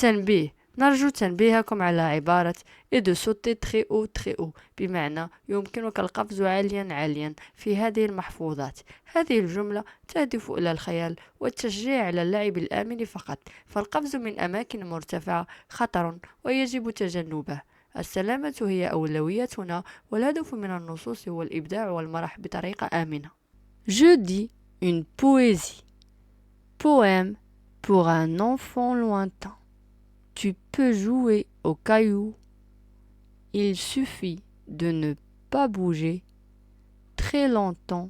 تنبيه. نرجو تنبيهكم على عبارة et de sauter très haut très haut، بمعنى يمكنك القفز عاليا عاليا في هذه المحفوظات. هذه الجملة تهدف إلى الخيال والتشجيع على اللعب الآمن فقط، فالقفز من أماكن مرتفعة خطر ويجب تجنبه. السلامة هي أولويتنا، والهدف من النصوص هو الإبداع والمرح بطريقة آمنة. Je dis une poésie. Poème pour un enfant lointain. Tu peux jouer aux cailloux. Il suffit de ne pas bouger très longtemps,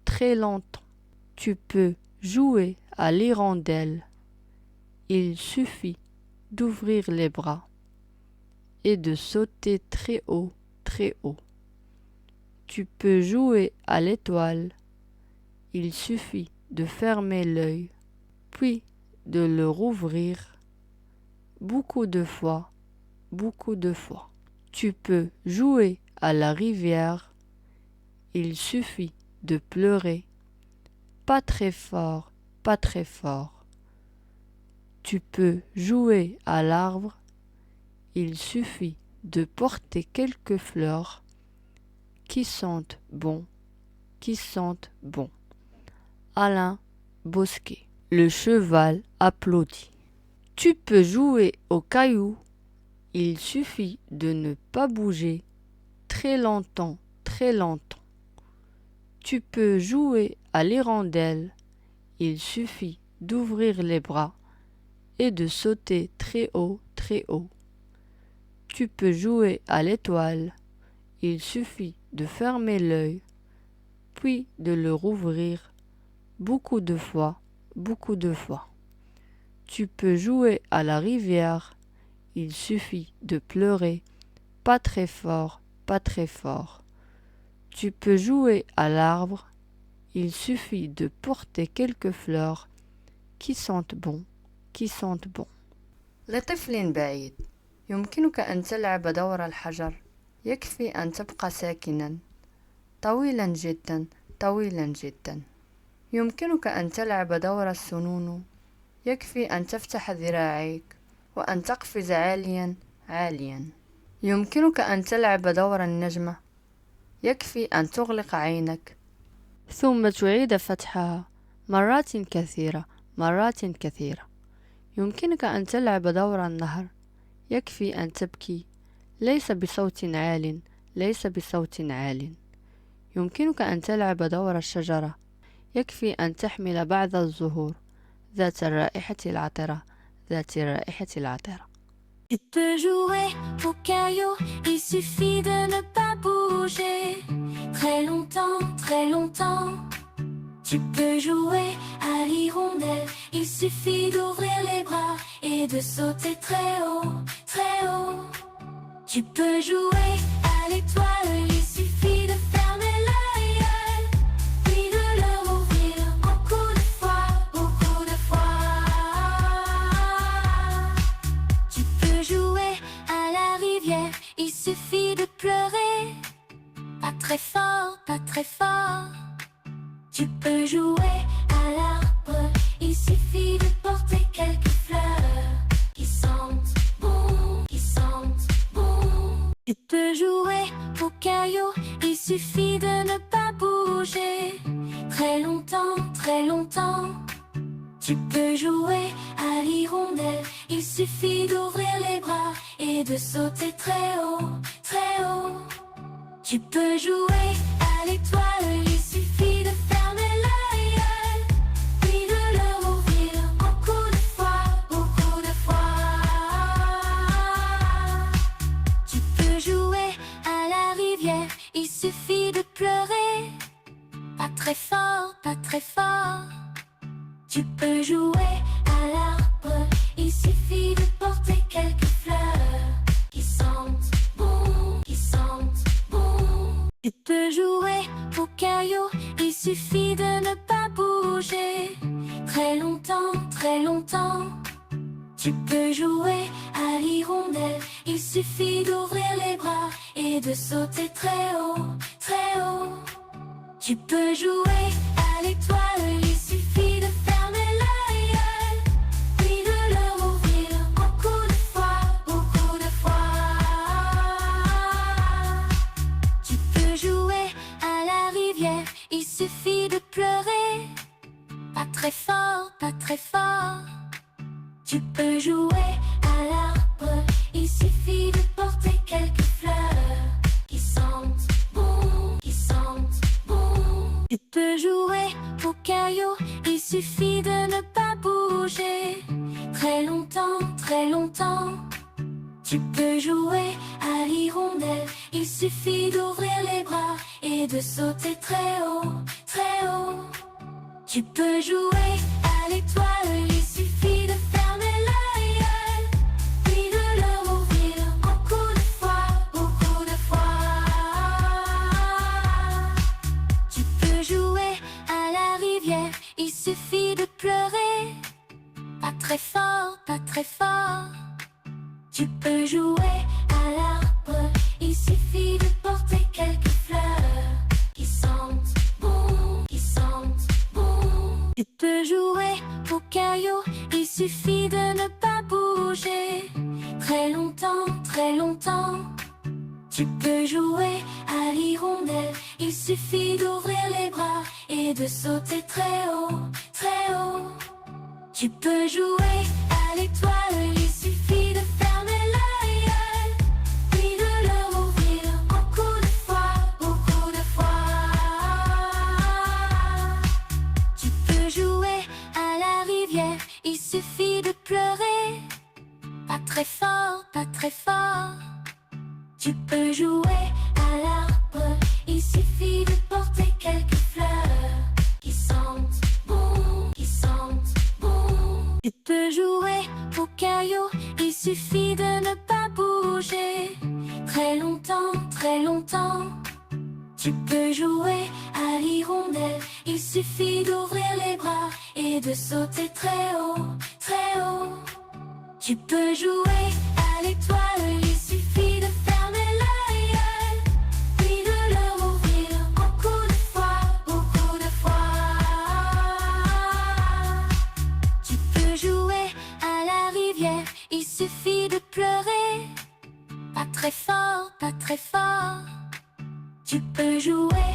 très longtemps. Tu peux jouer à l'hirondelle. Il suffit d'ouvrir les bras et de sauter très haut, très haut. Tu peux jouer à l'étoile. Il suffit de fermer l'œil, puis de le rouvrir beaucoup de fois, beaucoup de fois. Tu peux jouer à la rivière. Il suffit de pleurer, pas très fort, pas très fort. Tu peux jouer à l'arbre. Il suffit de porter quelques fleurs qui sentent bon, qui sentent bon. Alain Bosquet. Le cheval applaudit. Tu peux jouer aux cailloux. Il suffit de ne pas bouger très longtemps, très longtemps. Tu peux jouer à l'hirondelle. Il suffit d'ouvrir les bras et de sauter très haut, très haut. Tu peux jouer à l'étoile. Il suffit de fermer l'œil, puis de le rouvrir beaucoup de fois, beaucoup de fois. Tu peux jouer à la rivière. Il suffit de pleurer, pas très fort, pas très fort. Tu peux jouer à l'arbre. Il suffit de porter quelques fleurs qui sentent bon, qui sentent bon. لطفل بعيد، يمكنك أن تلعب دور الحجر. يكفي أن تبقى ساكنا طويلا جدا، طويلا جدا. يمكنك أن تلعب دور السنون. يكفي أن تفتح ذراعيك وأن تقفز عاليا عاليا. يمكنك أن تلعب دور النجمة. يكفي أن تغلق عينك ثم تعيد فتحها مرات كثيرة، مرات كثيرة. يمكنك أن تلعب دور النهر. يكفي أن تبكي ليس بصوت عال، ليس بصوت عال. يمكنك أن تلعب دور الشجرة. يكفي أن تحمل بعض الزهور ذات الرائحة العطرة، ذات الرائحة العطرة. Tu peux jouer aux cailloux, il suffit de ne pas bouger très longtemps, très longtemps. Tu peux jouer à l'hirondelle, il suffit d'ouvrir les bras et de sauter très haut, très haut. Tu peux jouer à l'étoile, il suffit de fermer l'œil, puis de le rouvrir beaucoup de fois, beaucoup de fois. Tu peux jouer à la rivière, il suffit de pleurer, pas très fort, pas très fort. Tu peux jouer à l'arbre, il suffit de porter quelques fleurs qui sentent bon, qui sentent bon. Tu peux jouer aux cailloux, il suffit de ne pas bouger très longtemps, très longtemps. Tu peux jouer à l'hirondelle, il suffit d'ouvrir les bras et de sauter très haut, très haut. Tu peux jouer à l'étoile, il suffit de fermer l'œil, puis de le rouvrir beaucoup de fois, beaucoup de fois. Tu peux jouer à la rivière, il suffit de pleurer, pas très fort, pas très fort. Tu peux jouer à l'arbre, il suffit de porter quelques fleurs qui sentent bon, qui sentent bon. Tu peux jouer aux cailloux, il suffit de ne pas bouger très longtemps, très longtemps. Tu peux jouer à l'hirondelle, il suffit d'ouvrir les bras et de sauter très haut, très haut. Tu peux jouer à l'étoile, il suffit de fermer l'œil, puis de le rouvrir beaucoup jouer à l'arbre, il suffit de porter quelques fleurs qui sentent bon, qui sentent bon. Tu peux jouer au caillou, il suffit de ne pas bouger très longtemps, très longtemps. Tu peux jouer à l'hirondelle, il suffit d'ouvrir les bras et de sauter très haut, très haut. Tu peux jouer à l'étoile, il suffit de fermer l'œil, puis de le rouvrir beaucoup de fois, beaucoup de fois. Tu peux jouer à la rivière, il suffit de pleurer, pas très fort, pas très fort. Tu peux jouer à l'arbre, il suffit de porter quelques fleurs qui sentent bon, qui sentent bon. Tu peux jouer au caillou, il suffit de ne pas bouger très longtemps, très longtemps. Tu peux jouer à l'hirondelle, il suffit d'ouvrir les bras et de sauter très haut, très haut. Tu peux jouer à l'étoile, il suffit de fermer l'œil, puis de le rouvrir beaucoup de fois, beaucoup de fois. Tu peux jouer à la rivière, il suffit de pleurer, pas très fort, pas très fort. Tu peux jouer à l'arbre, il suffit de porter quelques fleurs qui sentent bon, qui sentent bon. Tu peux jouer au caillou, il suffit de ne pas bouger très longtemps, très longtemps. Tu peux jouer à l'hirondelle, il suffit d'ouvrir les bras et de sauter très haut, très haut. Tu peux jouer à l'étoile, il suffit de fermer l'œil, puis de le rouvrir beaucoup de fois, beaucoup de fois. Tu peux jouer à la rivière, il suffit de pleurer, pas très fort, pas très fort. Tu peux jouer